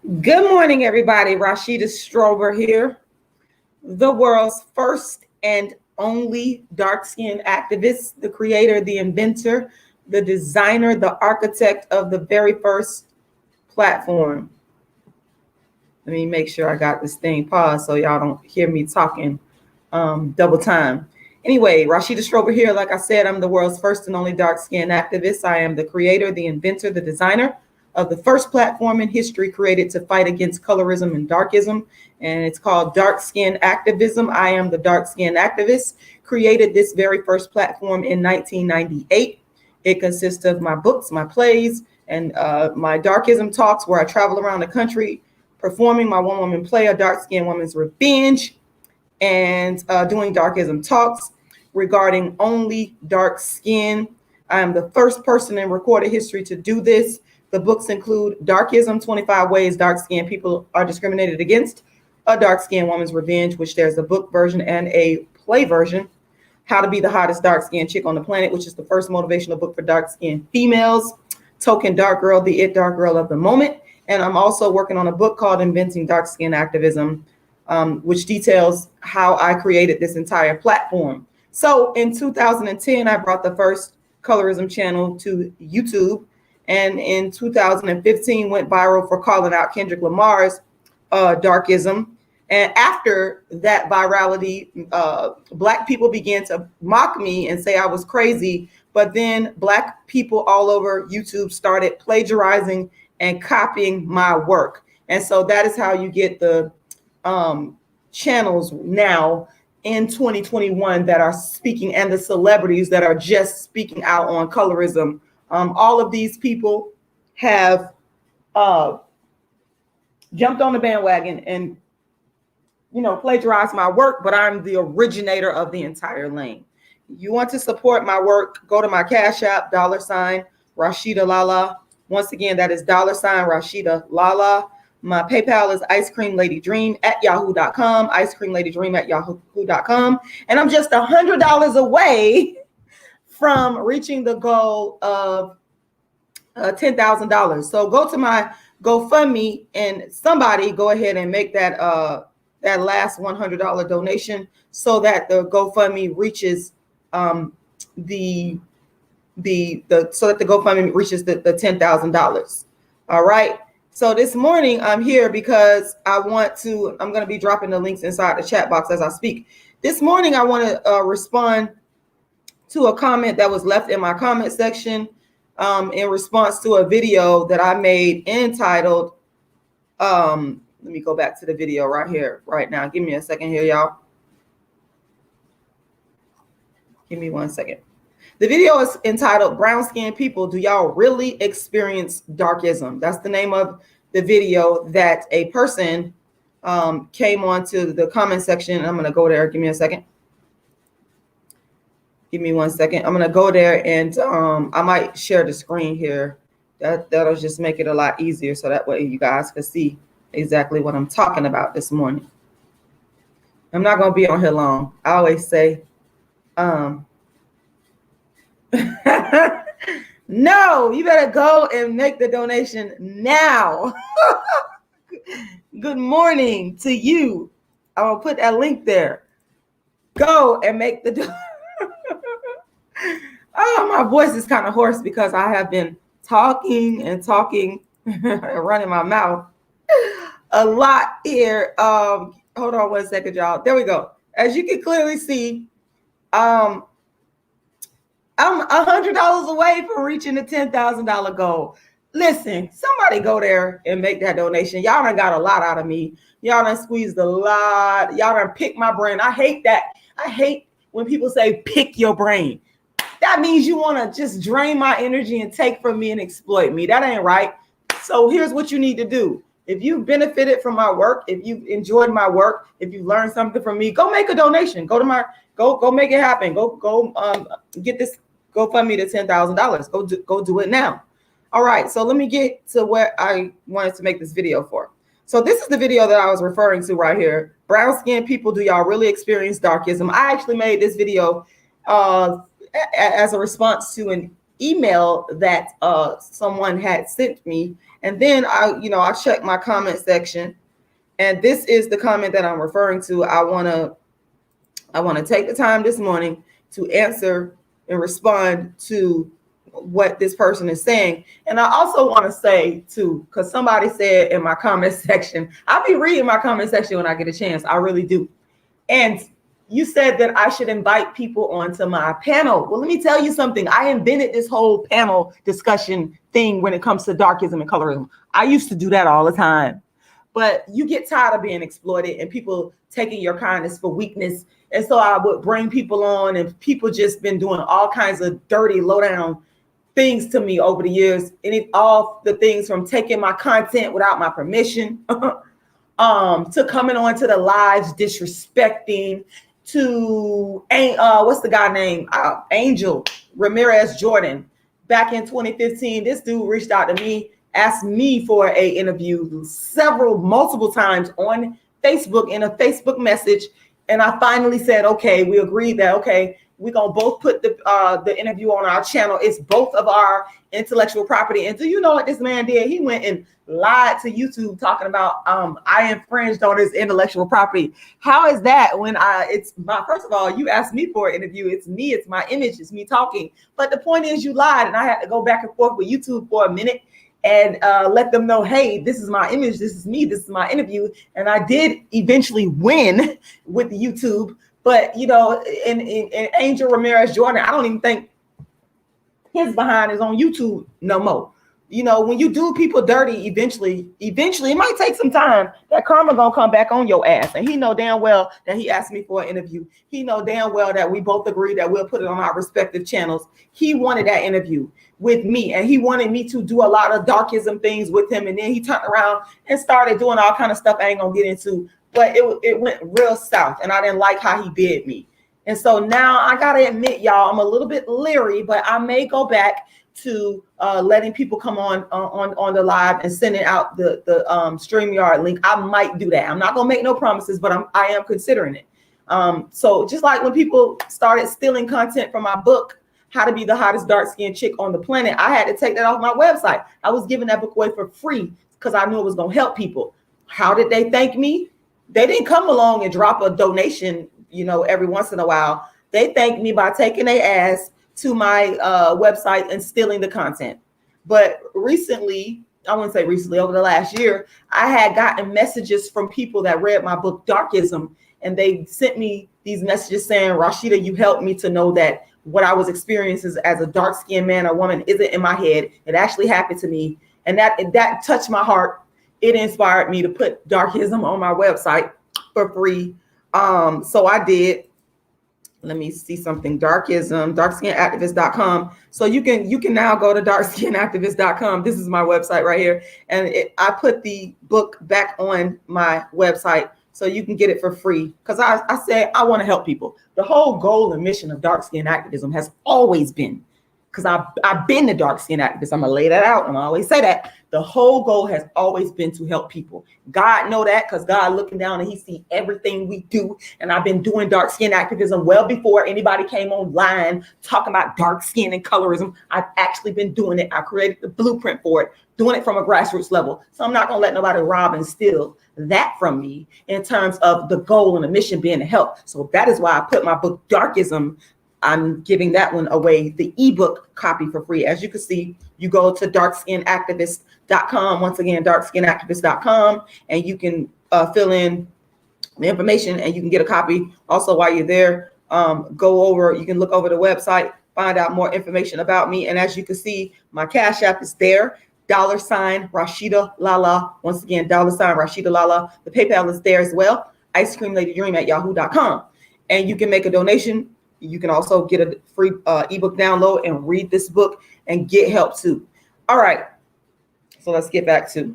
Good morning, everybody. Rashida Strober here, the world's first and only dark-skinned activist, the creator, the inventor, the designer, the architect of the very first platform. Let me make sure I got this thing paused so y'all don't hear me talking double time. Anyway, Rashida Strober here. Like I said, I'm the world's first and only dark-skinned activist. I am the creator, the inventor, the designer of the first platform in history created to fight against colorism and darkism, and it's called Dark Skin Activism. I am the Dark Skin Activist. Created this very first platform in 1998. It consists of my books, my plays, and my darkism talks, where I travel around the country performing my one-woman play, A Dark Skinned Woman's Revenge, and doing darkism talks regarding only dark skin. I am the first person in recorded history to do this. The books include Darkism, 25 Ways Dark-Skinned People Are Discriminated Against, A Dark-Skinned Woman's Revenge, which there's a book version and a play version, How to Be the Hottest Dark-Skinned Chick on the Planet, which is the first motivational book for dark-skinned females, Token Dark Girl, the It Dark Girl of the Moment, and I'm also working on a book called Inventing Dark-Skin Activism, which details how I created this entire platform. So in 2010, I brought the first colorism channel to YouTube, and in 2015 went viral for calling out Kendrick Lamar's darkism. And after that virality, Black people began to mock me and say I was crazy. But then Black people all over YouTube started plagiarizing and copying my work. And so that is how you get the channels now in 2021 that are speaking, and the celebrities that are just speaking out on colorism. All of these people have jumped on the bandwagon and, plagiarized my work, but I'm the originator of the entire lane. You want to support my work, go to my Cash App, $Rashidalala. Once again, that is $Rashidalala. My PayPal is icecreamladydream@yahoo.com, icecreamladydream@yahoo.com. And I'm just $100 away from reaching the goal of $10,000. So go to my GoFundMe and somebody go ahead and make that that last $100 donation so that the GoFundMe reaches the GoFundMe reaches the $10,000. All right. So this morning I'm here because I'm going to be dropping the links inside the chat box as I speak. This morning I want to respond to a comment that was left in my comment section in response to a video that I made entitled, let me go back to the video right here, right now. Give me a second here, y'all. Give me 1 second. The video is entitled, Brown Skinned People, Do Y'all Really Experience Darkism? That's the name of the video that a person came onto the comment section. I'm going to go there. Give me a second. Give me 1 second. I'm going to go there and I might share the screen here. That'll just make it a lot easier so that way you guys can see exactly what I'm talking about this morning. I'm not going to be on here long. I always say, no, you better go and make the donation now. Good morning to you. I will put that link there. Go and make the donation. Oh, my voice is kind of hoarse because I have been talking and running my mouth a lot here. Hold on 1 second, y'all. There we go. As you can clearly see, I'm $100 away from reaching the $10,000 goal. Listen, somebody go there and make that donation. Y'all done got a lot out of me. Y'all done squeezed a lot. Y'all done picked my brain. I hate that. I hate when people say pick your brain. That means you want to just drain my energy and take from me and exploit me. That ain't right. So here's what you need to do. If you benefited from my work, if you enjoyed my work, if you learned something from me, go make a donation. Go make it happen. Go get this GoFundMe to $10,000. Go do it now. All right. So let me get to where I wanted to make this video for. So this is the video that I was referring to right here. Brown skinned people, do y'all really experience darkism? I actually made this video as a response to an email that someone had sent me. And then I checked my comment section, and this is the comment that I'm referring to. I want to take the time this morning to answer and respond to what this person is saying. And I also want to say too, because somebody said in my comment section, I'll be reading my comment section when I get a chance. I really do. And you said that I should invite people onto my panel. Well, let me tell you something. I invented this whole panel discussion thing when it comes to darkism and colorism. I used to do that all the time. But you get tired of being exploited and people taking your kindness for weakness. And so I would bring people on, and people just been doing all kinds of dirty, low down things to me over the years. And it all the things from taking my content without my permission, to coming on to the lives disrespecting, to what's the guy named Angel Ramirez Jordan. Back in 2015, this dude reached out to me, asked me for an interview multiple times on Facebook in a Facebook message. And I finally said, okay, we agreed that, okay, we're going to both put the interview on our channel. It's both of our intellectual property. And do you know what this man did? He went and lied to YouTube talking about I infringed on his intellectual property. How is that when first of all, you asked me for an interview. It's me, it's my image, it's me talking. But the point is you lied, and I had to go back and forth with YouTube for a minute and let them know, hey, this is my image, this is me, this is my interview. And I did eventually win with YouTube. But, in Angel Ramirez Jordan, I don't even think his behind is on YouTube no more. When you do people dirty, eventually, it might take some time. That karma gonna come back on your ass. And he know damn well that he asked me for an interview. He know damn well that we both agreed that we'll put it on our respective channels. He wanted that interview with me, and he wanted me to do a lot of darkism things with him. And then he turned around and started doing all kind of stuff I ain't gonna get into. But it went real south, and I didn't like how he did me. And so now I gotta admit, y'all, I'm a little bit leery, but I may go back to letting people come on the live and sending out the StreamYard link. I might do that. I'm not gonna make no promises, but I am considering it. So just like when people started stealing content from my book, How to Be the Hottest Dark-Skinned Chick on the Planet, I had to take that off my website. I was giving that book away for free because I knew it was gonna help people. How did they thank me? They didn't come along and drop a donation, every once in a while. They thanked me by taking their ass to my website and stealing the content. But recently, I wouldn't say recently, over the last year, I had gotten messages from people that read my book, Darkism, and they sent me these messages saying, Rashida, you helped me to know that what I was experiencing as a dark-skinned man or woman isn't in my head. It actually happened to me. And that touched my heart. It inspired me to put Darkism on my website for free. So I did. Let me see something. Darkism, darkskinactivist.com. So you can now go to darkskinactivist.com. This is my website right here. And I put the book back on my website so you can get it for free. Because I said I want to help people. The whole goal and mission of dark skin activism has always been, because I've been the dark skin activist. I'm going to lay that out. And I always say that. The whole goal has always been to help people. God know that, because God looking down and he see everything we do. And I've been doing dark skin activism well before anybody came online talking about dark skin and colorism. I've actually been doing it. I created the blueprint for it, doing it from a grassroots level. So I'm not going to let nobody rob and steal that from me in terms of the goal and the mission being to help. So that is why I put my book, Darkism, I'm giving that one away, the ebook copy, for free. As you can see, you go to darkskinactivist.com. Once again, darkskinactivist.com, and you can fill in the information and you can get a copy. Also, while you're there, you can look over the website, find out more information about me. And as you can see, my Cash App is there, $Rashida Once again, $Rashida. The PayPal is there as well, icecreamladydream@yahoo.com. And you can make a donation. You can also get a free ebook download and read this book and get help too. All right. So let's get back to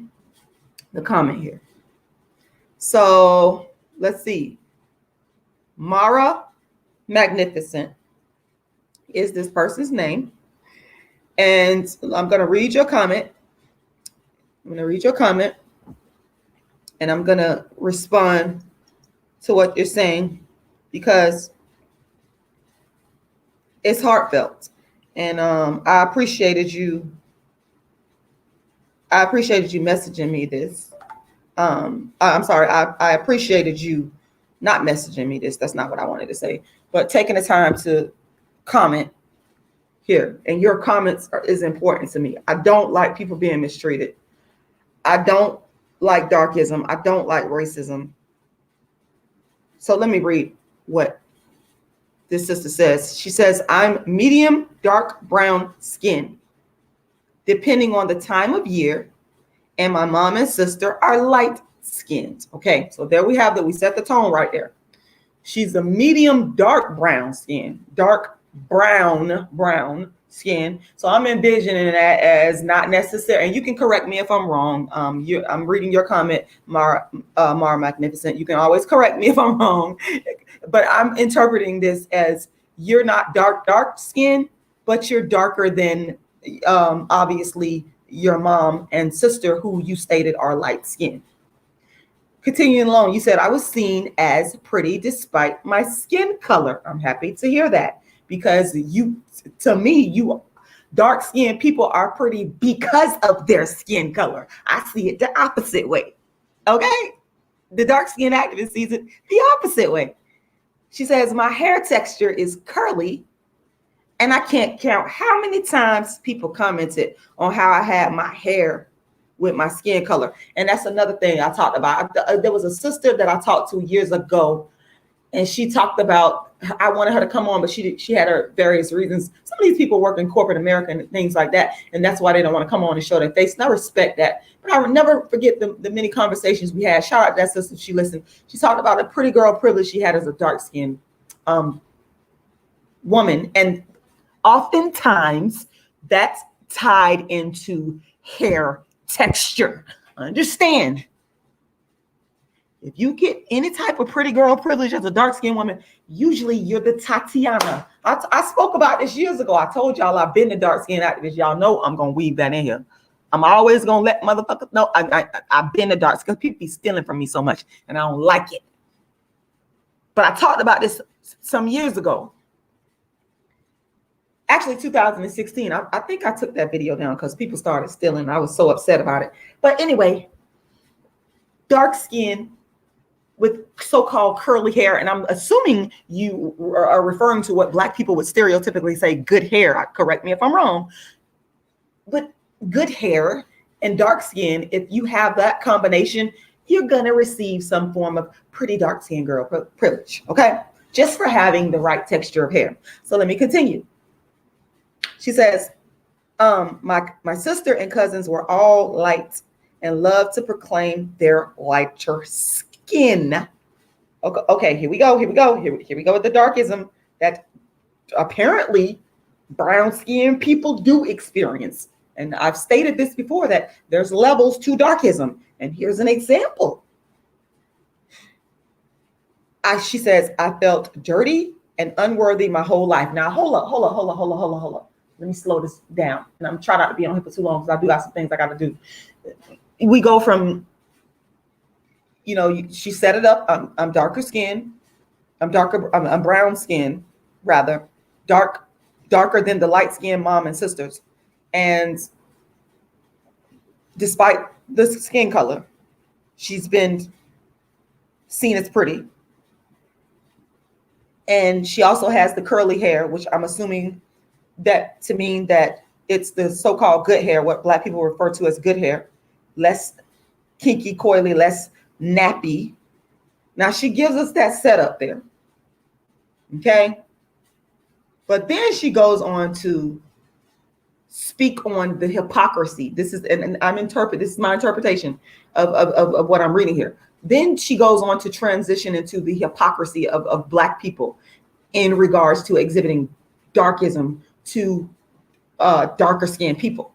the comment here. So let's see. Mara Magnificent is this person's name. And I'm going to read your comment. And I'm going to respond to what you're saying, because it's heartfelt. And I appreciated you. I appreciated you messaging me this. I'm sorry. I appreciated you not messaging me this. That's not what I wanted to say. But taking the time to comment here. And your comments is important to me. I don't like people being mistreated. I don't like darkism. I don't like racism. So let me read what this sister says. She says, I'm medium dark brown skin, depending on the time of year, and my mom and sister are light skinned. Okay, so there we have that. We set the tone right there. She's a medium dark brown skin, dark brown skin. So I'm envisioning that as not necessary. And you can correct me if I'm wrong. I'm reading your comment, Mara Magnificent. You can always correct me if I'm wrong. But I'm interpreting this as you're not dark skin, but you're darker than obviously your mom and sister, who you stated are light skinned. Continuing along, you said, I was seen as pretty despite my skin color. I'm happy to hear that, because to me, dark skinned people are pretty because of their skin color. I see it the opposite way. Okay? The dark skinned activist sees it the opposite way. She says, my hair texture is curly, and I can't count how many times people commented on how I had my hair with my skin color. And that's another thing I talked about. There was a sister that I talked to years ago, and she talked about, I wanted her to come on, but she had her various reasons. Some of these people work in corporate America and things like that, and that's why they don't want to come on and show their face. And I respect that. But I would never forget the many conversations we had. Shout out to that sister, she listened. She talked about a pretty girl privilege she had as a dark-skinned woman. And oftentimes that's tied into hair texture. Understand, if you get any type of pretty girl privilege as a dark-skinned woman, usually you're the Tatiana. I spoke about this years ago. I told y'all I've been the dark-skinned activist. Y'all know I'm gonna weave that in here. I'm always gonna let motherfuckers know I've been the dark, because people be stealing from me so much, and I don't like it. But I talked about this some years ago. Actually, 2016. I think I took that video down because people started stealing. I was so upset about it. But anyway, dark skin with so-called curly hair, and I'm assuming you are referring to what Black people would stereotypically say, good hair. Correct me if I'm wrong. But good hair and dark skin, if you have that combination, you're going to receive some form of pretty dark skin girl privilege, okay? Just for having the right texture of hair. So let me continue. She says, my sister and cousins were all light and loved to proclaim their lighter skin. Okay, here we go. Here we go with the darkism that apparently brown skinned people do experience. And I've stated this before, that there's levels to darkism. And here's an example. She says, I felt dirty and unworthy my whole life. Now, hold up. Let me slow this down. And I'm trying not to be on here for too long, because I do have some things I got to do. We go from, she set it up. I'm darker skin. I'm brown skin, rather. Darker than the light skinned mom and sisters. And despite the skin color, she's been seen as pretty. And she also has the curly hair, which I'm assuming that to mean that it's the so-called good hair, what Black people refer to as good hair, less kinky, coily, less nappy. Now she gives us that setup there. Okay. But then she goes on to speak on the hypocrisy. This is, and this is my interpretation of what I'm reading here. Then she goes on to transition into the hypocrisy of Black people in regards to exhibiting darkism to darker skinned people.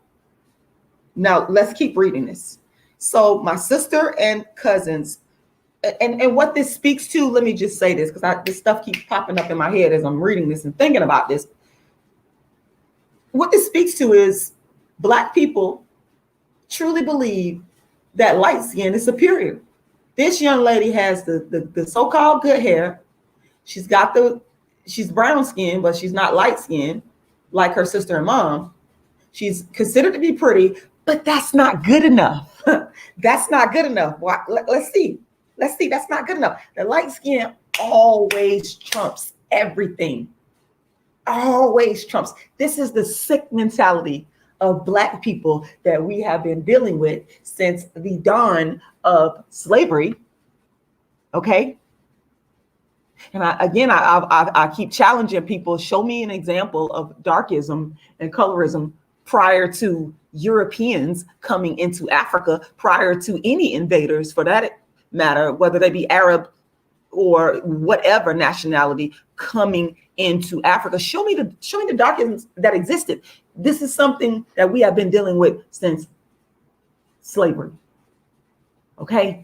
Now let's keep reading this. So my sister and cousins, and what this speaks to, let me just say this, because this stuff keeps popping up in my head as I'm reading this and thinking about this. What this speaks to is Black people truly believe that light skin is superior. This young lady has the so-called good hair. She's brown skin, but she's not light skin. like her sister and mom. She's considered to be pretty, but that's not good enough. That's not good enough. Let's see. Let's see. That's not good enough. The light skin always trumps everything. Always trumps. This is the sick mentality of Black people that we have been dealing with since the dawn of slavery. Okay. And I keep challenging people, show me an example of darkism and colorism prior to Europeans coming into Africa, prior to any invaders for that matter, whether they be Arab or whatever nationality coming into Africa. Show me the darkisms that existed. This is something that we have been dealing with since slavery. Okay.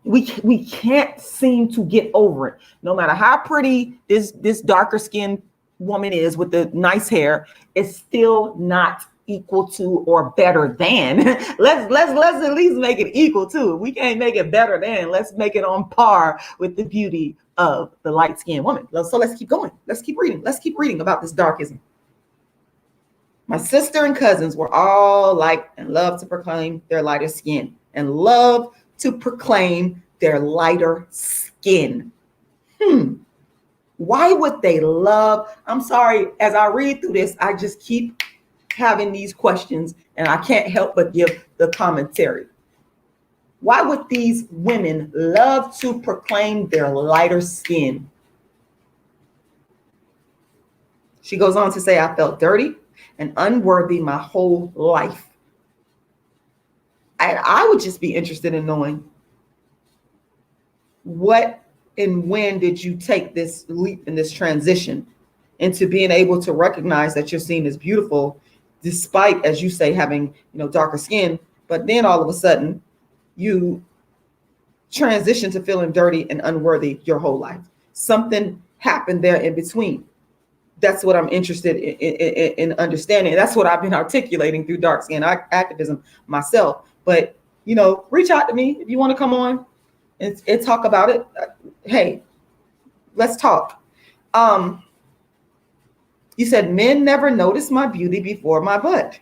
We can't seem to get over it. No matter how pretty this darker skinned woman is with the nice hair, it's still not equal to or better than. let's at least make it equal to. If we can't make it better than, let's make it on par with the beauty of the light skinned woman. So let's keep going. Let's keep reading. Let's keep reading about this darkism. My sister and cousins were all like and love to proclaim their lighter skin and love to proclaim their lighter skin. Why would they love? I'm sorry, as I read through this, I just keep having these questions and I can't help but give the commentary. Why would these women love to proclaim their lighter skin? She goes on to say, I felt dirty and unworthy my whole life. And I would just be interested in knowing what and when did you take this leap in this transition into being able to recognize that you're seen as beautiful, despite, as you say, having, darker skin, but then all of a sudden you transition to feeling dirty and unworthy your whole life. Something happened there in between. That's what I'm interested in understanding. That's what I've been articulating through dark skin activism myself. But, reach out to me if you want to come on and talk about it. Hey, let's talk. You said men never notice my beauty before my butt,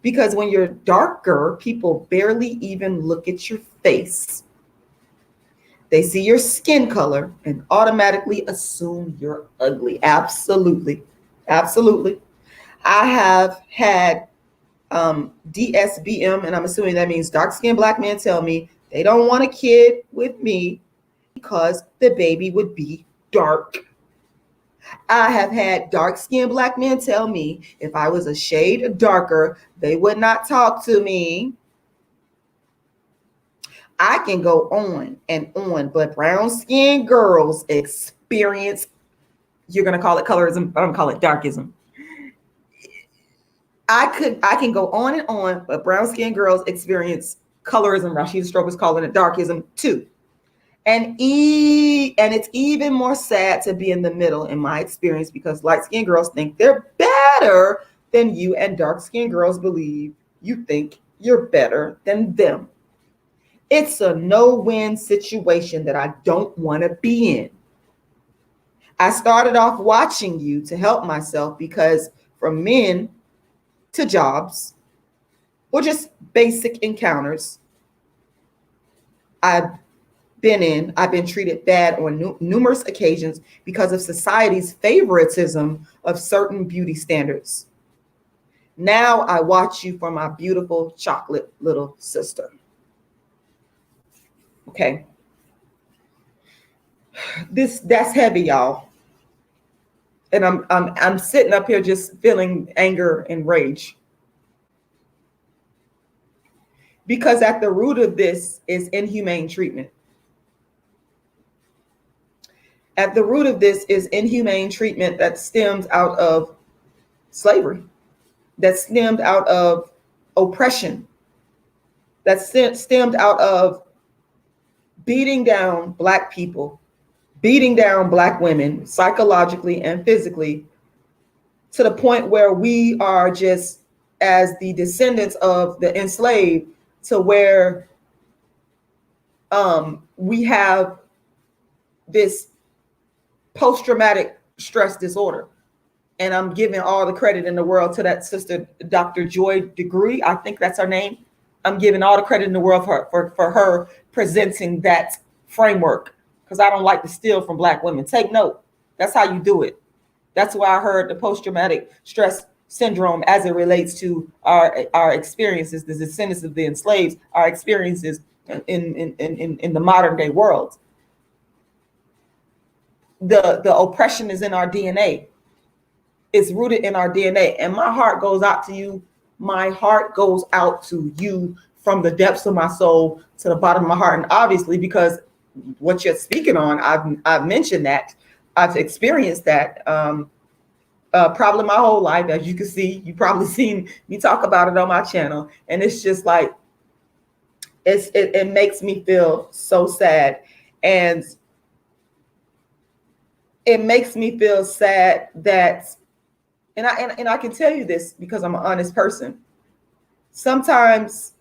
because when you're darker, people barely even look at your face. They see your skin color and automatically assume you're ugly. Absolutely. Absolutely. I have had DSBM, and I'm assuming that means dark skinned Black men, tell me they don't want a kid with me because the baby would be dark. I have had dark skinned Black men tell me if I was a shade darker, they would not talk to me. I can go on and on, but brown skinned girls experience, you're going to call it colorism, I'm going to call it darkism. I can go on and on, but brown skinned girls experience colorism. Rashida Strober's calling it darkism too. And it's even more sad to be in the middle in my experience, because light skinned girls think they're better than you, and dark skinned girls believe you think you're better than them. It's a no-win situation that I don't want to be in. I started off watching you to help myself, because from men to jobs or just basic encounters I've been treated bad on numerous occasions because of society's favoritism of certain beauty standards. Now I watch you for my beautiful chocolate little sister. Okay. That's heavy, y'all. And I'm sitting up here just feeling anger and rage. Because at the root of this is inhumane treatment. At the root of this is inhumane treatment that stems out of slavery, that stemmed out of oppression, that stemmed out of beating down Black people, beating down Black women psychologically and physically, to the point where we are just, as the descendants of the enslaved, to where we have this post-traumatic stress disorder. and I'm giving all the credit in the world to that sister, Dr. Joy Degree. I think that's her name. I'm giving all the credit in the world for her presenting that framework, because I don't like to steal from Black women. Take note. That's how you do it. That's why I heard the post-traumatic stress syndrome as it relates to our experiences, the descendants of the enslaved, our experiences in the modern day world. The oppression is in our DNA. It's rooted in our DNA. And my heart goes out to you. My heart goes out to you from the depths of my soul to the bottom of my heart. And obviously, because what you're speaking on, I've mentioned that. I've experienced that probably my whole life. As you can see, you probably seen me talk about it on my channel. And it's just like, it makes me feel so sad. And it makes me feel sad that, and I can tell you this because I'm an honest person. Sometimes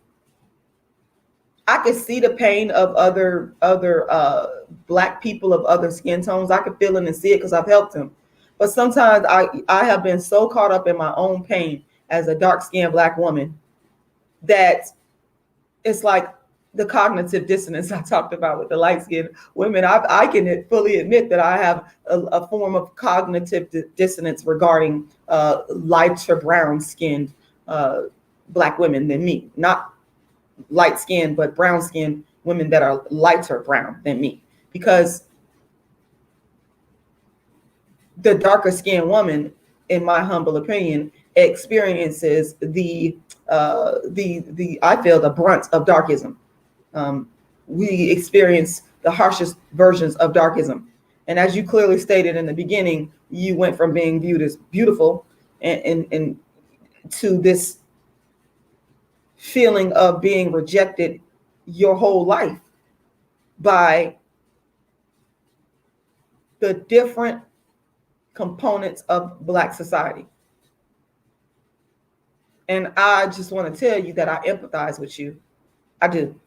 I can see the pain of other Black people of other skin tones. I can feel it and see it because I've helped them. But sometimes I have been so caught up in my own pain as a dark-skinned Black woman that it's like the cognitive dissonance I talked about with the light-skinned women. I can fully admit that I have a form of cognitive dissonance regarding lighter brown-skinned Black women than me. Not light-skinned, but brown-skinned women that are lighter brown than me. Because the darker-skinned woman, in my humble opinion, experiences I feel the brunt of darkism. We experience the harshest versions of darkism. And as you clearly stated in the beginning, you went from being viewed as beautiful and to this feeling of being rejected your whole life by the different components of Black society. And I just want to tell you that I empathize with you. I do.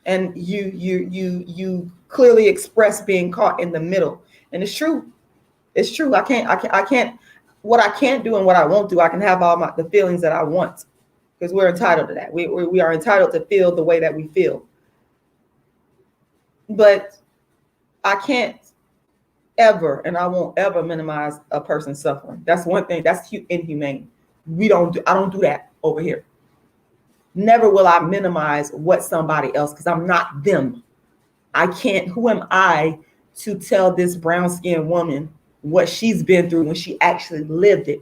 And you clearly express being caught in the middle. And it's true. It's true. I can't, what I can't do and what I won't do, I can have all the feelings that I want, because we're entitled to that. We are entitled to feel the way that we feel. But I can't ever, and I won't ever minimize a person's suffering. That's one thing. That's inhumane. I don't do that over here. Never will I minimize what somebody else, because I'm not them. I can't, who am I to tell this brown-skinned woman what she's been through when she actually lived it?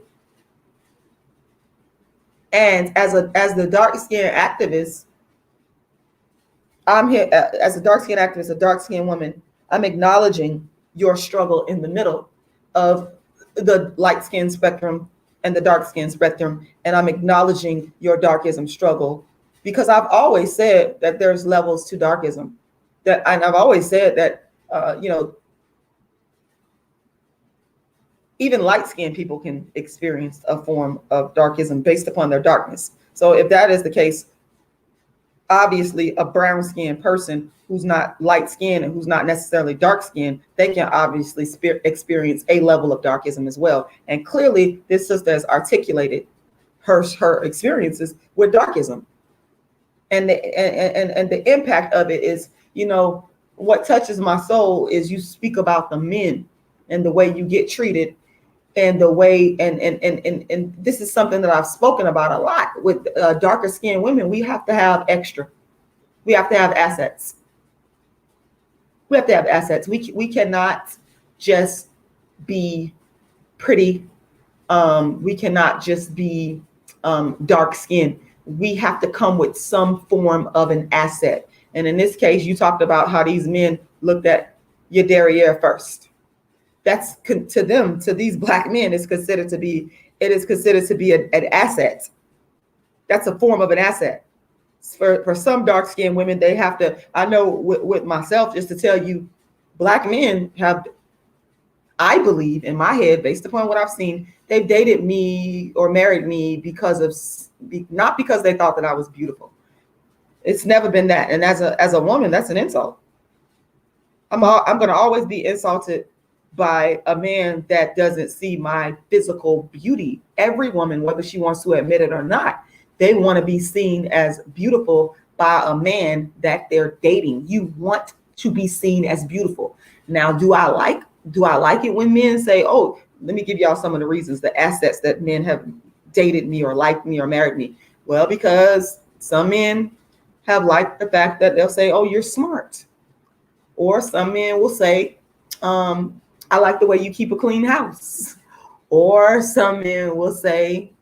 And as the dark-skinned activist, I'm here as a dark-skinned activist, a dark-skinned woman. I'm acknowledging your struggle in the middle of the light-skinned spectrum and the dark-skinned spectrum, and I'm acknowledging your darkism struggle, because I've always said that there's levels to darkism. And I've always said that even light-skinned people can experience a form of darkism based upon their darkness. So if that is the case, obviously a brown-skinned person who's not light-skinned and who's not necessarily dark-skinned, they can obviously experience a level of darkism as well. And clearly this sister has articulated her experiences with darkism. And the impact of it is, what touches my soul is you speak about the men and the way you get treated, and the way, and this is something that I've spoken about a lot with darker skinned women. We have to have extra. We have to have assets. We have to have assets. We cannot just be pretty. We cannot just be dark skinned. We have to come with some form of an asset. And in this case, you talked about how these men looked at your derriere first. That's to them, to these Black men, it is considered to be an asset. That's a form of an asset. For some dark skinned women, they have to, I know with myself, just to tell you, Black men have, I believe in my head, based upon what I've seen, they've dated me or married me not because they thought that I was beautiful. It's never been that. And as a woman, that's an insult. I'm going to always be insulted by a man that doesn't see my physical beauty. Every woman, whether she wants to admit it or not, they want to be seen as beautiful by a man that they're dating. You want to be seen as beautiful. Now, do I like it when men say, oh, let me give y'all some of the reasons, the assets that men have dated me or liked me or married me? Well, because some men have liked the fact that they'll say, oh, you're smart. Or some men will say, I like the way you keep a clean house. Or some men will say,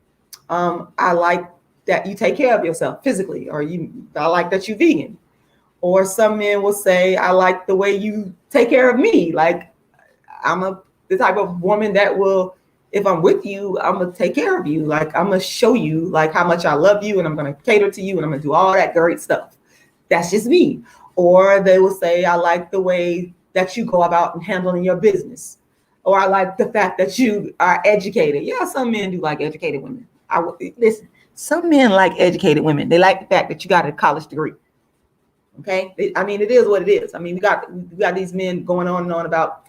I like that you take care of yourself physically, or I like that you're vegan. Or some men will say, I like the way you take care of me. Like I'm the type of woman that will, if I'm with you, I'm gonna take care of you. Like I'm gonna show you like how much I love you, and I'm gonna cater to you, and I'm gonna do all that great stuff. That's just me. Or they will say, I like the way that you go about and handling your business. Or I like the fact that you are educated. Yeah, some men do like educated women. Listen, some men like educated women. They like the fact that you got a college degree. Okay, I mean, it is what it is. I mean, we got these men going on and on about,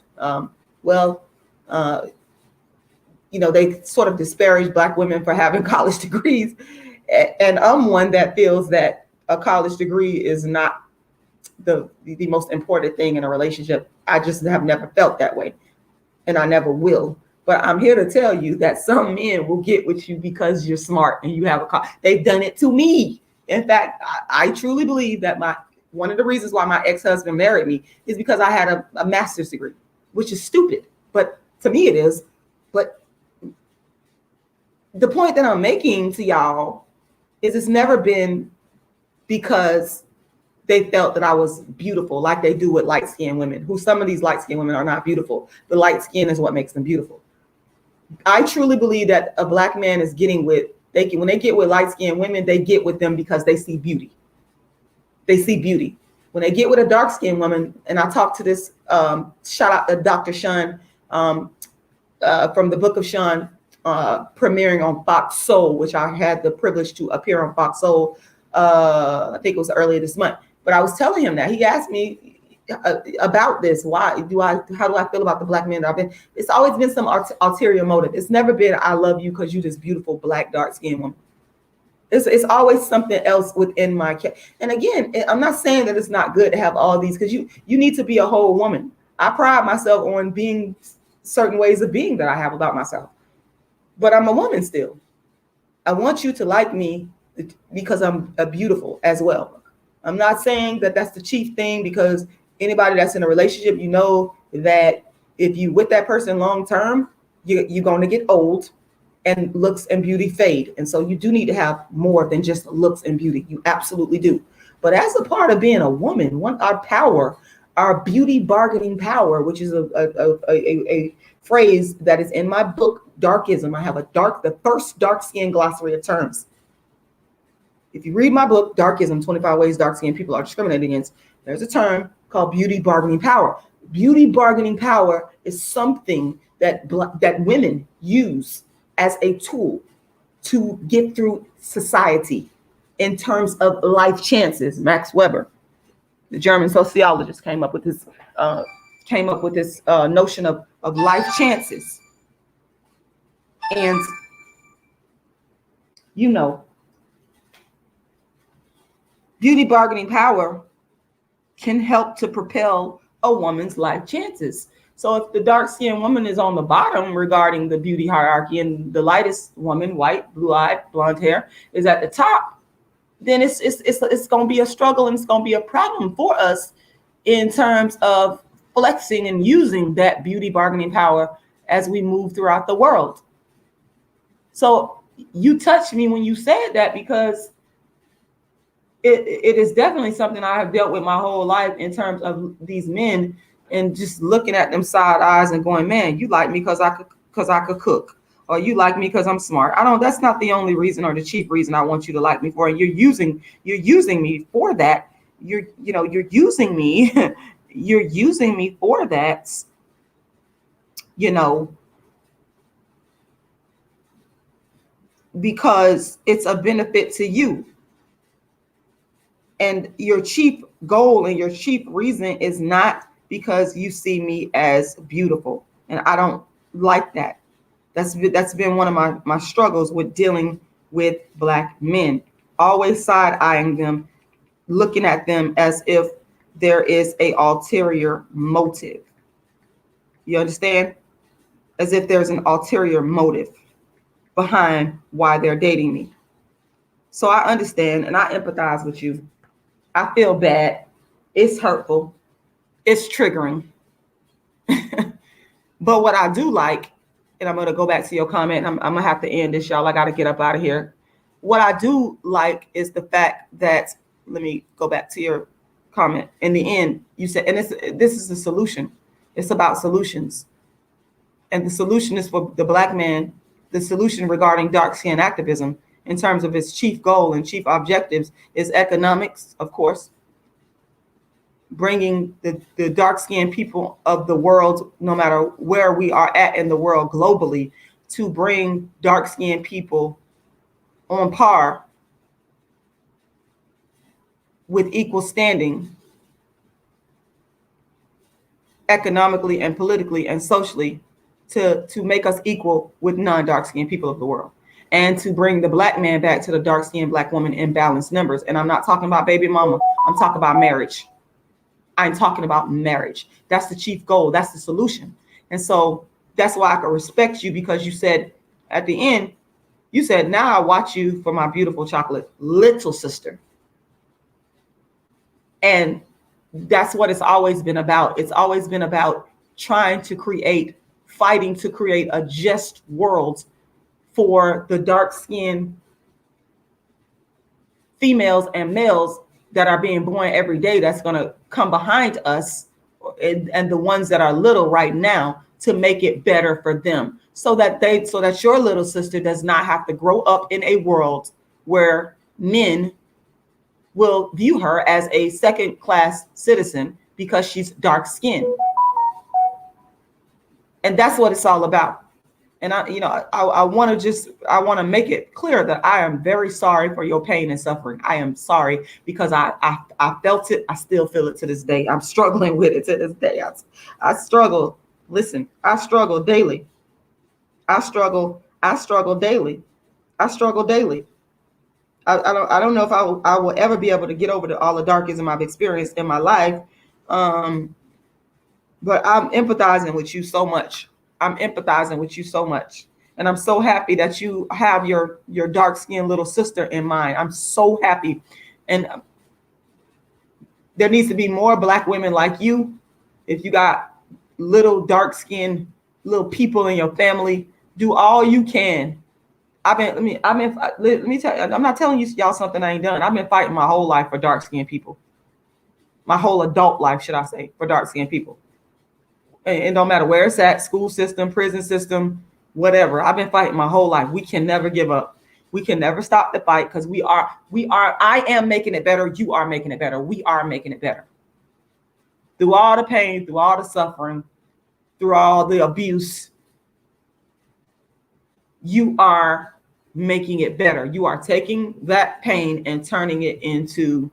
they sort of disparage Black women for having college degrees, and I'm one that feels that a college degree is not the most important thing in a relationship. I just have never felt that way, and I never will. But I'm here to tell you that some men will get with you because you're smart and you have a college. They've done it to me. In fact, I truly believe that one of the reasons why my ex-husband married me is because I had a master's degree, which is stupid, but to me it is. But the point that I'm making to y'all is it's never been because they felt that I was beautiful like they do with light-skinned women, who some of these light-skinned women are not beautiful. The light skin is what makes them beautiful. I truly believe that a Black man is getting with, when they get with light-skinned women, they get with them because they see beauty. They see beauty. When they get with a dark-skinned woman, and I talked to this, shout out to Dr. Sean from the Book of Sean, premiering on Fox Soul, which I had the privilege to appear on Fox Soul. I think it was earlier this month. But I was telling him that he asked me about this. How do I feel about the Black men that I've been? It's always been some ulterior motive. It's never been, I love you because you're this beautiful Black dark-skinned woman. It's always something else within my and again, I'm not saying that it's not good to have all these, because you need to be a whole woman. I pride myself on being certain ways of being that I have about myself, but I'm a woman still. I want you to like me because I'm beautiful as well. I'm not saying that that's the chief thing, because anybody that's in a relationship, you know that if you with that person long term, you're going to get old and looks and beauty fade. And so you do need to have more than just looks and beauty. You absolutely do. But as a part of being a woman, our power, our beauty bargaining power, which is a phrase that is in my book, Darkism. I have the first dark skin glossary of terms. If you read my book, Darkism, 25 Ways Dark-Skinned People Are Discriminated Against, there's a term called beauty bargaining power. Beauty bargaining power is something that women use as a tool to get through society in terms of life chances. Max Weber, the German sociologist, came up with this notion of life chances. And, beauty bargaining power can help to propel a woman's life chances. So if the dark-skinned woman is on the bottom regarding the beauty hierarchy, and the lightest woman, white, blue-eyed, blonde hair, is at the top, then it's going to be a struggle, and it's going to be a problem for us in terms of flexing and using that beauty bargaining power as we move throughout the world. So you touched me when you said that, because it is definitely something I have dealt with my whole life in terms of these men, and just looking at them side eyes and going, man, you like me because I could cook, or you like me because I'm smart. That's not the only reason or the chief reason I want you to like me for. And you're using me for that. You're using me, you're using me for that, because it's a benefit to you. And your chief goal and your chief reason is not because you see me as beautiful. And I don't like that. That's been one of my struggles with dealing with Black men, always side-eyeing them, looking at them as if there is a ulterior motive. You understand? As if there's an ulterior motive behind why they're dating me. So I understand and I empathize with you. I feel bad. It's hurtful. It's triggering. But what I do like, and I'm going to go back to your comment, I'm going to have to end this, y'all. I got to get up out of here. What I do like is the fact that, let me go back to your comment. In the end, you said, and this is the solution. It's about solutions. And the solution is for the Black man, the solution regarding dark skin activism in terms of its chief goal and chief objectives is economics, of course, bringing the dark-skinned people of the world, no matter where we are at in the world globally, to bring dark-skinned people on par with equal standing economically and politically and socially, to make us equal with non-dark-skinned people of the world, and to bring the Black man back to the dark-skinned Black woman in balanced numbers. And I'm not talking about baby mama. I'm talking about marriage. I'm talking about marriage. That's the chief goal. That's the solution. And so that's why I can respect you, because you said at the end, you said, now I watch you for my beautiful chocolate little sister. And that's what it's always been about. It's always been about trying to fighting to create a just world for the dark-skinned females and males that are being born every day, that's going to come behind us, and the ones that are little right now, to make it better for them, so that your little sister does not have to grow up in a world where men will view her as a second-class citizen because she's dark-skinned. And that's what it's all about. And I want to make it clear that I am very sorry for your pain and suffering. I am sorry, because I felt it. I still feel it to this day. I'm struggling with it to this day. I struggle. Listen, I struggle daily. I struggle daily. I struggle daily. I don't know if I will ever be able to get over all the darkism I've experienced in my life. But I'm empathizing with you so much. I'm empathizing with you so much. And I'm so happy that you have your dark-skinned little sister in mind. I'm so happy. And there needs to be more Black women like you. If you got little dark-skinned little people in your family, do all you can. Let me tell you, I'm not telling y'all something I ain't done. I've been fighting my whole life for dark-skinned people. My whole adult life, should I say, for dark-skinned people. And no matter where it's at, school system, prison system, whatever. I've been fighting my whole life. We can never give up. We can never stop the fight, because I am making it better. You are making it better. We are making it better. Through all the pain, through all the suffering, through all the abuse, you are making it better. You are taking that pain and turning it into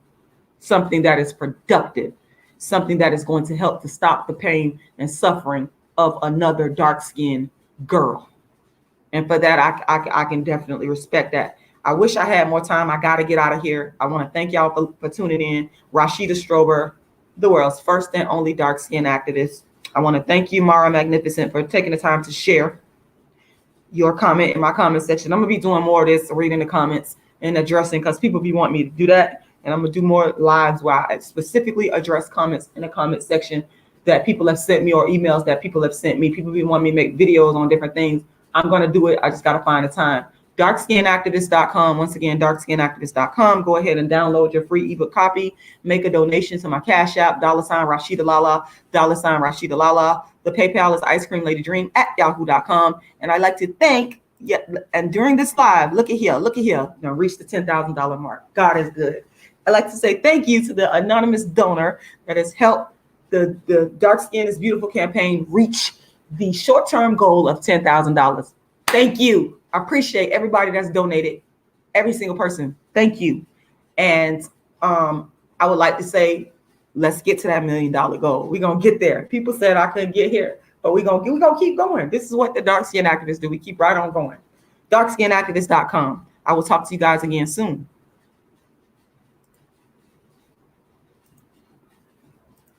something that is productive, something that is going to help to stop the pain and suffering of another dark-skinned girl. And for that, I can definitely respect that. I wish I had more time. I got to get out of here. I want to thank y'all for tuning in. Rashida Strober, the world's first and only dark-skinned activist. I want to thank you, Mara Magnificent, for taking the time to share your comment in my comment section. I'm going to be doing more of this, reading the comments and addressing, because people be wanting me to do that. And I'm going to do more lives where I specifically address comments in the comment section that people have sent me, or emails that people have sent me. People be wanting me to make videos on different things. I'm going to do it. I just got to find the time. darkskinactivist.com. Once again, darkskinactivist.com. Go ahead and download your free ebook copy. Make a donation to my Cash App, $rashidalala, $rashidalala. The PayPal is icecreamladydream@yahoo.com. And I'd like to thank, and during this live, look at here, now reach the $10,000 mark. God is good. I'd like to say thank you to the anonymous donor that has helped the Dark Skin is Beautiful campaign reach the short-term goal of $10,000. Thank you. I appreciate everybody that's donated, every single person. Thank you. And I would like to say Let's get to that $1 million goal. We're going to get there. People said I couldn't get here, but we're going to keep going. This is what the dark skin activists do. We keep right on going. darkskinactivist.com. I will talk to you guys again soon.